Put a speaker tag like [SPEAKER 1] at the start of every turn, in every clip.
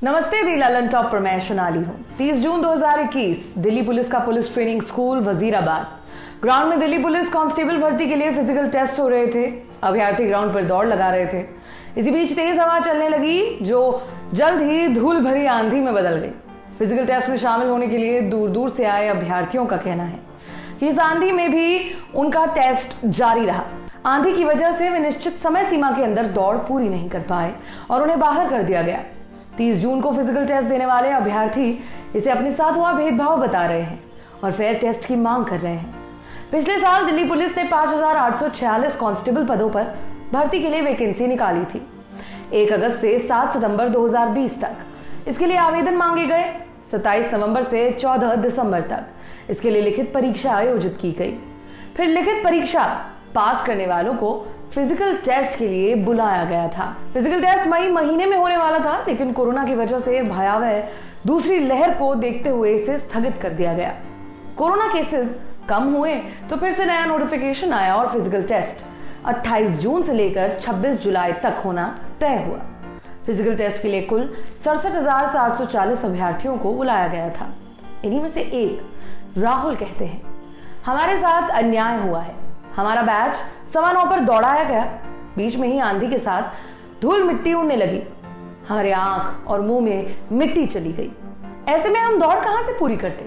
[SPEAKER 1] नमस्ते, दी ललन टॉप पर मैं सोनाली हूँ। 30 जून 2021 दिल्ली पुलिस का police training school Wazirabad ground में दिल्ली पुलिस कांस्टेबल भर्ती के लिए फिजिकल टेस्ट हो रहे थे। अभ्यर्थी ग्राउंड पर दौड़ लगा रहे थे। इसी बीच तेज हवा चलने लगी जो जल्द ही धूल भरी आंधी में बदल गई। फिजिकल टेस्ट में शामिल होने के लिए दूर दूर से आए अभ्यर्थियों का कहना है कि इस आंधी में भी उनका टेस्ट जारी रहा। आंधी की वजह से वे निश्चित समय सीमा के अंदर दौड़ पूरी नहीं कर पाए और उन्हें बाहर कर दिया गया। 30 जून को फिजिकल टेस्ट देने वाले अभ्यर्थी इसे अपने साथ हुआ भेदभाव बता रहे हैं और फेयर टेस्ट की मांग कर रहे हैं। पिछले साल दिल्ली पुलिस ने 5,846 कांस्टेबल पदों पर भर्ती के लिए वैकेंसी निकाली थी। 1 अगस्त से 7 सितंबर 2020 तक इसके लिए आवेदन मांगे गए। 27 नवंबर से 14 दिसंबर तक इसके लिए लिखित परीक्षा आयोजित की गई। फिर लिखित परीक्षा पास करने वालों को फिजिकल टेस्ट के लिए बुलाया गया था। फिजिकल टेस्ट मई महीने में होने वाला था, लेकिन कोरोना की वजह से भयावह दूसरी लहर को देखते हुए इसे स्थगित कर दिया गया। कोरोना केसेस कम हुए तो फिर से नया नोटिफिकेशन आया और फिजिकल टेस्ट 28 जून से लेकर 26 जुलाई तक होना तय हुआ। फिजिकल टेस्ट के लिए कुल 67,740 अभ्यर्थियों को बुलाया गया था। इन्हीं में से एक राहुल कहते हैं, हमारे साथ अन्याय हुआ है। हमारा बैच 9:15 पर दौड़ाया गया। बीच में ही आंधी के साथ धूल मिट्टी उड़ने लगी। हमारे आंख और मुंह में मिट्टी चली गई। ऐसे में हम दौड़ कहां से पूरी करते?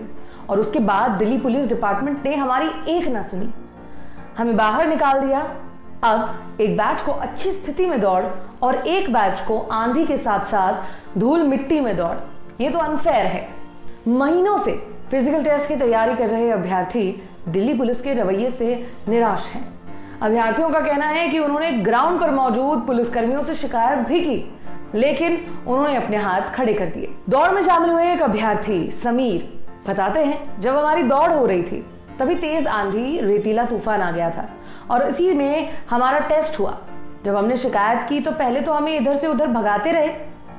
[SPEAKER 1] और उसके बाद दिल्ली पुलिस डिपार्टमेंट ने हमारी एक ना सुनी, हमें बाहर निकाल दिया। अब एक बैच को अच्छी स्थिति में दौड़ और एक बैच को आंधी के साथ साथ धूल मिट्टी में दौड़, ये तो अनफेयर है। महीनों से फिजिकल टेस्ट की तैयारी कर रहे अभ्यर्थी दिल्ली पुलिस के रवैये से निराश हैं। अभ्यर्थियों का कहना है कि उन्होंने ग्राउंड पर मौजूद पुलिसकर्मियों से शिकायत भी की, लेकिन उन्होंने अपने हाथ खड़े कर दिए। दौड़ में शामिल हुए एक अभ्यर्थी समीर बताते हैं, जब हमारी दौड़ हो रही थी तभी तेज आंधी, रेतीला तूफान आ गया था और इसी में हमारा टेस्ट हुआ। जब हमने शिकायत की तो पहले तो हमें इधर से उधर भगाते रहे,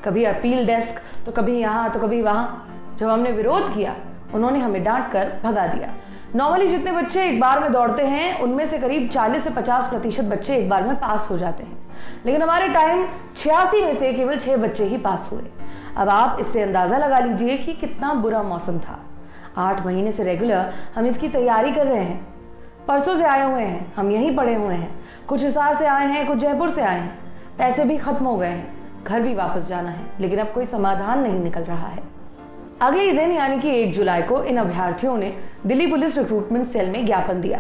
[SPEAKER 1] कभी अपील डेस्क तो कभी यहाँ तो कभी वहां। जब हमने विरोध किया उन्होंने हमें डांट कर भगा दिया। नॉर्मली जितने बच्चे एक बार में दौड़ते हैं उनमें से करीब 40 से 50% बच्चे एक बार में पास हो जाते हैं, लेकिन हमारे टाइम 86 में से केवल 6 बच्चे ही पास हुए। अब आप इससे अंदाजा लगा लीजिए कि कितना बुरा मौसम था। 8 महीने से रेगुलर हम इसकी तैयारी कर रहे हैं। परसों से आए हुए हैं, हम यहीं पड़े हुए हैं। कुछ हिसार से आए हैं, कुछ जयपुर से आए हैं। पैसे भी खत्म हो गए हैं, घर भी वापस जाना है, लेकिन अब कोई समाधान नहीं निकल रहा है। अगले ही दिन यानी कि 1 जुलाई को इन अभ्यर्थियों ने दिल्ली पुलिस रिक्रूटमेंट सेल में ज्ञापन दिया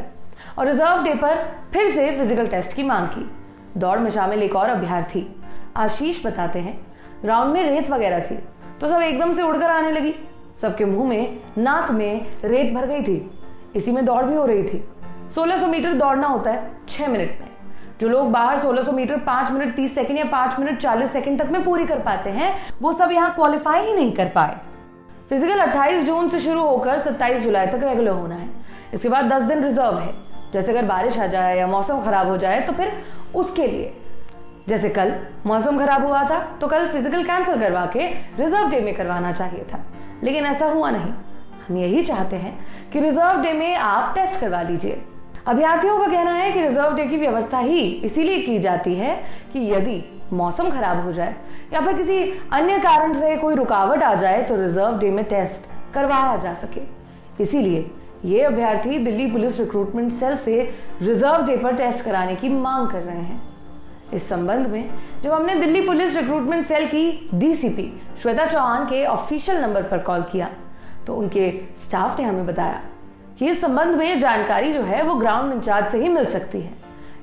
[SPEAKER 1] और रिजर्व डे पर फिर से फिजिकल टेस्ट की मांग की। दौड़ में शामिल एक और अभ्यर्थी आशीष बताते हैं, ग्राउंड में रेत वगैरह थी तो सब एकदम से उड़कर आने लगी। सबके मुंह में, नाक में रेत भर गई थी। इसी में दौड़ भी हो रही थी। 1600 मीटर दौड़ना होता है 6 मिनट में। जो लोग बाहर 1600 मीटर 5 मिनट 30 सेकंड या 5 मिनट 40 सेकंड तक में पूरी कर पाते हैं, वो सब यहाँ क्वालिफाई ही नहीं कर पाए। फिजिकल 28 जून से शुरू होकर 27 जुलाई तक रेगुलर होना है। इसके बाद 10 दिन रिजर्व है। जैसे अगर बारिश आ जाए या मौसम खराब हो जाए तो फिर उसके लिए, जैसे कल मौसम खराब हुआ था तो कल फिजिकल कैंसिल करवा के रिजर्व डे में करवाना चाहिए था, लेकिन ऐसा हुआ नहीं। हम यही चाहते हैं कि रिजर्व डे में आप टेस्ट करवा लीजिए। अभ्यर्थियों का कहना है कि रिजर्व डे की व्यवस्था ही इसीलिए की जाती है कि यदि मौसम खराब हो जाए या फिर किसी अन्य कारण से कोई रुकावट आ जाए तो रिजर्व डे में टेस्ट करवाया जा सके। इसीलिए ये अभ्यर्थी दिल्ली पुलिस रिक्रूटमेंट सेल से रिजर्व डे पर टेस्ट कराने की मांग कर रहे हैं। इस संबंध में जब हमने दिल्ली पुलिस रिक्रूटमेंट सेल की डीसीपी श्वेता चौहान के ऑफिशियल नंबर पर कॉल किया तो उनके स्टाफ ने हमें बताया कि इस संबंध में जानकारी जो है वो ग्राउंड इंचार्ज से ही मिल सकती है।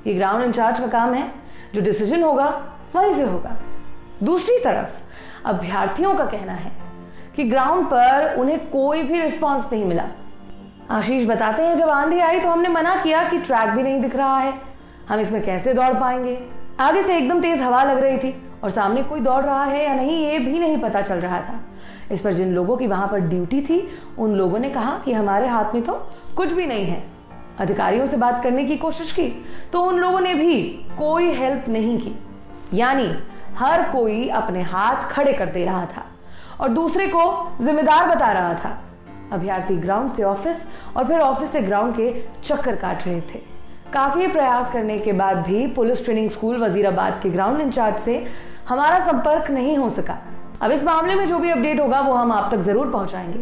[SPEAKER 1] ये ग्राउंड इंचार्ज का काम है, जो डिसीजन होगा वहीं से होगा। दूसरी तरफ अभ्यर्थियों का कहना है कि ग्राउंड पर उन्हें कोई भी रिस्पांस नहीं मिला। आशीष बताते हैं, जब आंधी आई तो हमने मना किया कि ट्रैक भी नहीं दिख रहा है, हम इसमें कैसे दौड़ पाएंगे। आगे से एकदम तेज हवा लग रही थी और सामने कोई दौड़ रहा है या नहीं ये भी नहीं पता चल रहा था। इस पर जिन लोगों की वहां पर ड्यूटी थी उन लोगों ने कहा कि हमारे हाथ में तो कुछ भी नहीं है। अधिकारियों से बात करने की कोशिश की तो उन लोगों ने भी कोई हेल्प नहीं की। यानी हर कोई अपने हाथ खड़े कर दे रहा था और दूसरे को जिम्मेदार बता रहा था। अभ्यर्थी ग्राउंड से ऑफिस और फिर ऑफिस से ग्राउंड के चक्कर काट रहे थे। काफी प्रयास करने के बाद भी पुलिस ट्रेनिंग स्कूल वजीराबाद के ग्राउंड इंचार्ज से हमारा संपर्क नहीं हो सका। अब इस मामले में जो भी अपडेट होगा वो हम आप तक जरूर पहुंचाएंगे।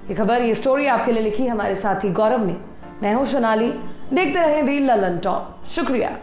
[SPEAKER 1] ये खबर, ये स्टोरी आपके लिए लिखी हमारे साथी गौरव ने। मैं हूं सोनाली। देखते रहें दी ललन टॉप। शुक्रिया।